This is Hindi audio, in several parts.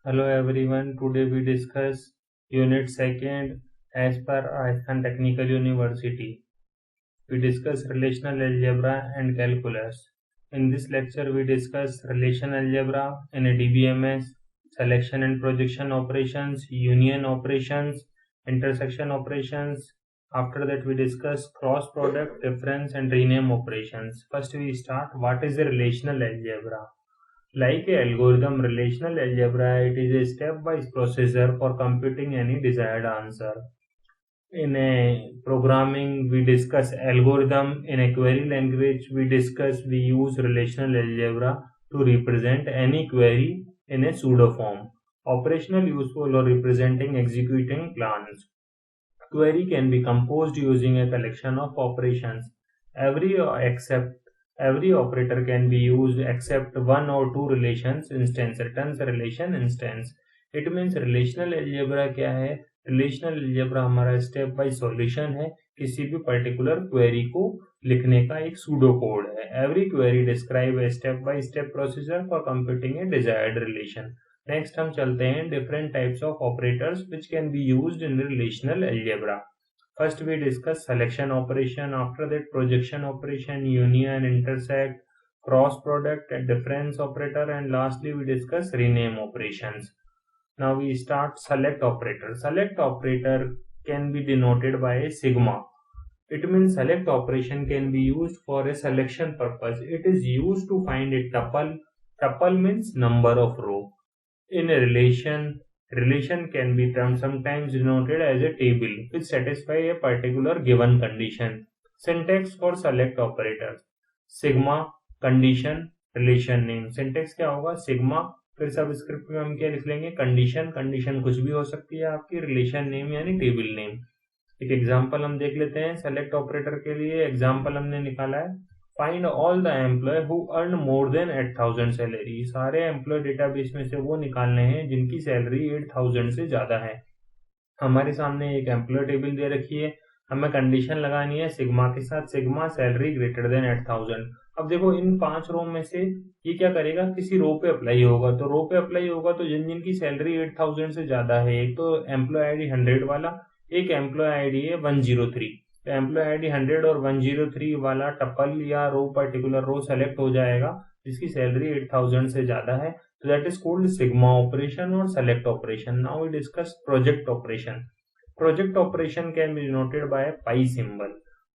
Hello everyone, today we discuss Unit 2nd as per Rajasthan Technical University. We discuss relational algebra and calculus. In this lecture we discuss relational algebra in a DBMS, selection and projection operations, union operations, intersection operations. After that we discuss cross product, difference and rename operations. First we start what is a relational algebra. Like a algorithm, relational algebra, it is a step-wise procedure for computing any desired answer. In a programming, we discuss algorithm. In a query language, we use relational algebra to represent any query in a pseudo form. Operational useful or representing executing plans. Query can be composed using a collection of operations. Every except every operator can be used except one or two relations instance returns relation instance. It means relational algebra क्या है? Relational algebra हमारा स्टेप बाय सॉल्यूशन है किसी भी पर्टिकुलर क्वेरी को लिखने का एक सूडो कोड है. Every query describe a step by step procedure for computing a desired relation. Next हम चलते हैं different types of operators which can be used in relational algebra. First we discuss selection operation, after that projection operation, union, intersect, cross product, difference operator and lastly we discuss rename operations. Now we start select operator. Select operator can be denoted by sigma. It means select operation can be used for a selection purpose. It is used to find a tuple. Tuple means number of row. In a relation can be sometimes denoted as a table which satisfy a particular given condition. Syntax for select operators: sigma, condition, relation name. Syntax क्या होगा? sigma, फिर सबस्क्रिप्ट में हम क्या लिख लेंगे? कंडीशन कुछ भी हो सकती है आपकी, रिलेशन नेम यानी टेबल नेम. एक एग्जांपल हम देख लेते हैं सेलेक्ट ऑपरेटर के लिए. एग्जांपल हमने निकाला है, find all the employee who earn more than 8,000 salary. सारे एम्प्लॉय डेटाबेस में से वो निकालने हैं जिनकी सैलरी 8,000 से ज्यादा है. हमारे सामने एक एम्प्लॉय टेबल दे रखी है, हमें कंडीशन लगानी है सिग्मा के साथ, सिग्मा सैलरी ग्रेटर देन 8,000. अब देखो इन 5 रो में से ये क्या करेगा? किसी रो पे अप्लाई होगा. तो रो पे अप्लाई होगा तो जिन जिनकी सैलरी 8,000 से ज्यादा है, एक तो एम्प्लॉय आईडी 100 वाला, एक एम्प्लॉय आईडी है 103. तो एम्प्लॉय आईडी 100 और 103 वाला टपल या रो, पर्टिकुलर रो सेलेक्ट हो जाएगा जिसकी सैलरी 8,000 से ज्यादा है. तो that is called sigma operation और select operation. Now we discuss project operation. Project operation can be denoted by a pi symbol.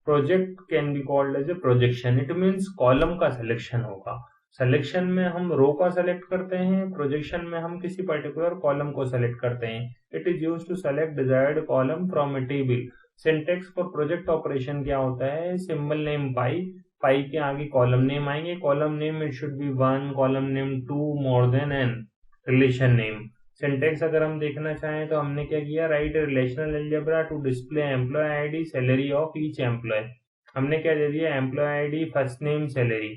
Project can be called as a projection. It means column का सिलेक्शन होगा. सिलेक्शन में हम रो का सेलेक्ट करते हैं, प्रोजेक्शन में हम किसी पर्टिकुलर कॉलम को सेलेक्ट करते हैं. It is use to select desired column from a table. Syntax for project operation क्या होता है? सिंबल नेम पाई, पाई के आगे कॉलम नेम आएंगे. Column name it should be 1, column name 2, more than N, relation name. Syntax अगर हम देखना चाहें तो हमने क्या किया? Write relational algebra to display employee ID salary of each employee. हमने क्या दे दिया? Employee ID first name salary,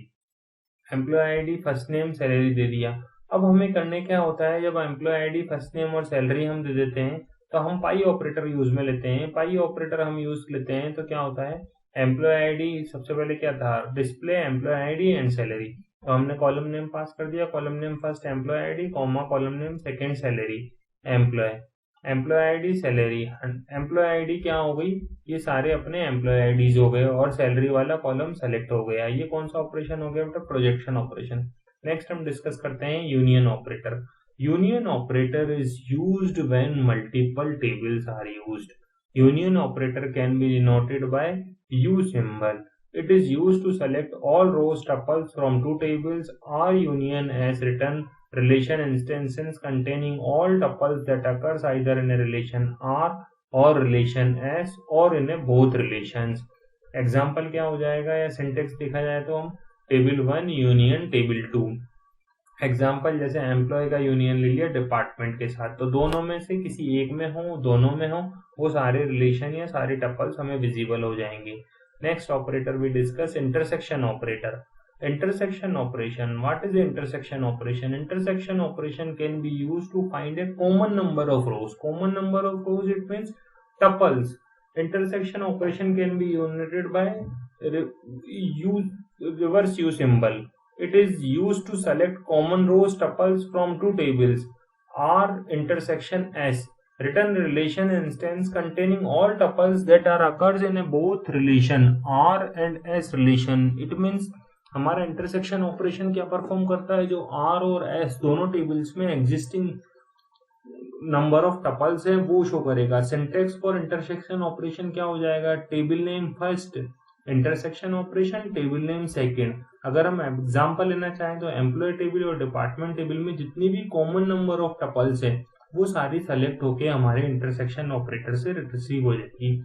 employee ID first name salary दे दिया. अब हमें करने क्या होता है? जब एम्प्लॉय आईडी फर्स्ट नेम और सैलरी हम दे देते हैं तो हम पाई ऑपरेटर यूज में लेते हैं. पाई ऑपरेटर हम यूज लेते हैं तो क्या होता है? एम्प्लॉय आईडी सबसे पहले क्या था? Display employee ID and salary. तो हमने कॉलम नेम पास कर दिया, column name first employee ID, comma column name second salary, employee, employee ID salary. Employee ID क्या हो गई? ये सारे अपने एम्प्लॉय आईडीज हो गए और सैलरी वाला कॉलम सेलेक्ट हो गया. ये कौन सा ऑपरेशन हो गया बेटा? Projection operation. नेक्स्ट हम डिस्कस करते हैं union operator. Union operator is used when multiple tables are used. Union operator can be denoted by U symbol. It is used to select all rows tuples from two tables. Or union as written relation instances containing all tuples that occurs either in a relation R or relation S or in a both relations. Example क्या हो जाएगा या सिंटेक्स देखा जाए तो हम टेबल 1 यूनियन टेबल 2. एग्जाम्पल जैसे एम्प्लॉय का यूनियन ले लिया डिपार्टमेंट के साथ, तो दोनों में से किसी एक में हो, दोनों में हो, वो सारे रिलेशन या सारे टपल्स हमें विजिबल हो जाएंगे. Next operator we discuss intersection operator. Intersection operation. What is intersection operation? Intersection operation can be used to find a common number of rows. Common number of rows it means tuples. Intersection operation can be united by reverse U symbol. It is used to select common rows tuples from two tables. R intersection S. Written relation instance containing all tuples that are occurs in a both relation R and S relation. It means हमारा इंटरसेक्शन ऑपरेशन क्या परफॉर्म करता है, जो R और S दोनों टेबल्स में एग्जिस्टिंग नंबर ऑफ टपल्स है वो शो करेगा. सिंटेक्स फॉर इंटरसेक्शन ऑपरेशन क्या हो जाएगा, table name first, intersection operation table name second. अगर हम एग्जांपल लेना चाहें तो एम्प्लॉय टेबल और डिपार्टमेंट टेबल में जितनी भी कॉमन नंबर ऑफ टपल्स है वो सारी सेलेक्ट होके हमारे इंटरसेक्शन ऑपरेटर से रिसीव हो जाएगी.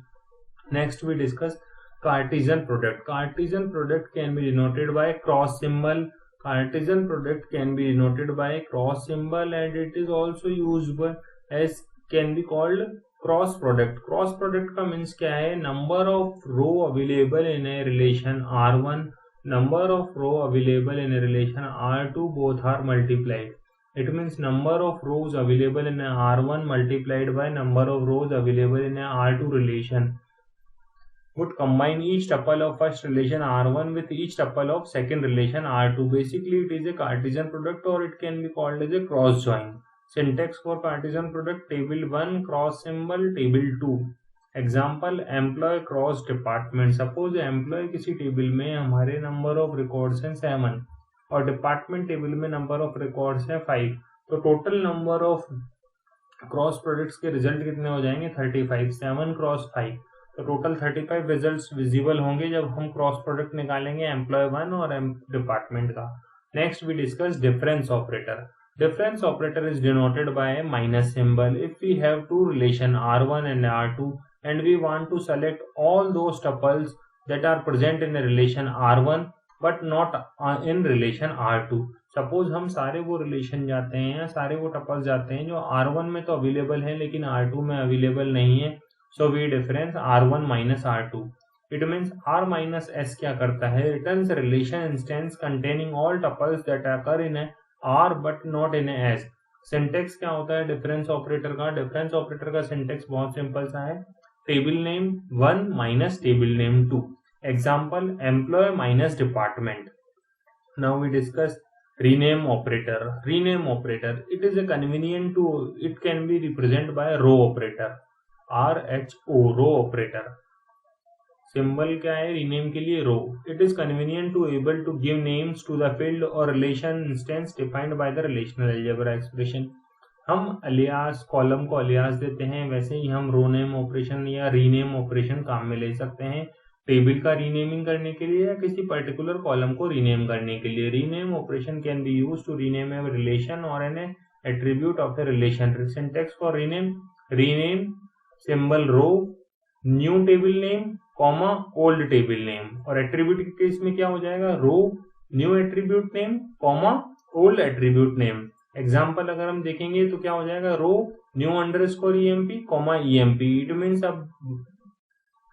Next we discuss Cartesian product. Cartesian product can be denoted by cross symbol. Cartesian product can be denoted by cross symbol and it is also used by as can be called cross product. Cross product का means क्या है, number of row available in a relation R1, number of row available in a relation R2 both are multiplied. It means number of rows available in a R1 multiplied by number of rows available in a R2 relation would combine each tuple of first relation R1 with each tuple of second relation R2. Basically, it is a Cartesian product or it can be called as a cross join. Syntax for Cartesian product: table 1 cross symbol table 2. Example: employee cross department. Suppose employee किसी टेबल में हमारे नंबर ऑफ रिकॉर्ड्स हैं 7 और डिपार्टमेंट टेबल में नंबर ऑफ रिकॉर्ड्स हैं 5, तो total number of cross products के रिजल्ट कितने हो जाएंगे 35. 7 क्रॉस 5, तो टोटल 35 रिजल्ट्स विजिबल होंगे जब हम क्रॉस प्रोडक्ट निकालेंगे एम्प्लॉय 1 और डिपार्टमेंट का. Next we discuss difference operator. Difference operator is denoted by minus symbol. If we have two relation R1 and R2 and we want to select all those tuples that are present in relation R1 but not in relation R2. Suppose हम सारे वो रिलेशन जाते हैं, सारे वो टपल्स जाते हैं जो R1 में तो अवेलेबल है लेकिन R2 में अवेलेबल नहीं है. So we difference R1 minus R2. It means R minus S क्या करता है, returns a relation instance containing all tuples that occur in a R but not in a S. Syntax क्या होता है डिफरेंस ऑपरेटर का, डिफरेंस ऑपरेटर का सिंटेक्स बहुत सिंपल सा है, table name 1 minus table name 2. Example: employee minus department. Now we discuss rename operator. Rename operator, it is a convenient to, it can be represented by row operator. RHO rho operator. Symbol क्या है रीनेम के लिए, rho. It is convenient to able to give names to the field और relation instance defined by the relational algebra expression. हम अलियास कॉलम को अलियास देते हैं, वैसे ही हम रो नेम ऑपरेशन या रीनेम ऑपरेशन काम में ले सकते हैं टेबल का रीनेमिंग करने के लिए या किसी पर्टिकुलर कॉलम को रीनेम करने के लिए. Rename operation can be use to rename a relation और an attribute of a relation. Syntax for rename: rename symbol rho, new table name comma old table name. और एट्रीब्यूट के केस में क्या हो जाएगा, rho new attribute name comma old attribute name. Example अगर हम देखेंगे तो क्या हो जाएगा, rho new underscore EMP comma EMP. It means अब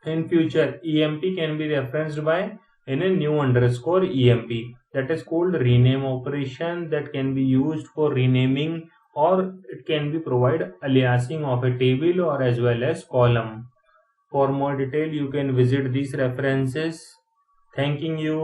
in future EMP can B referenced by in a new underscore EMP. That is called rename operation that can be used for renaming or it can be provide aliasing of a table or as well as column. For more detail you can visit these references. Thanking you.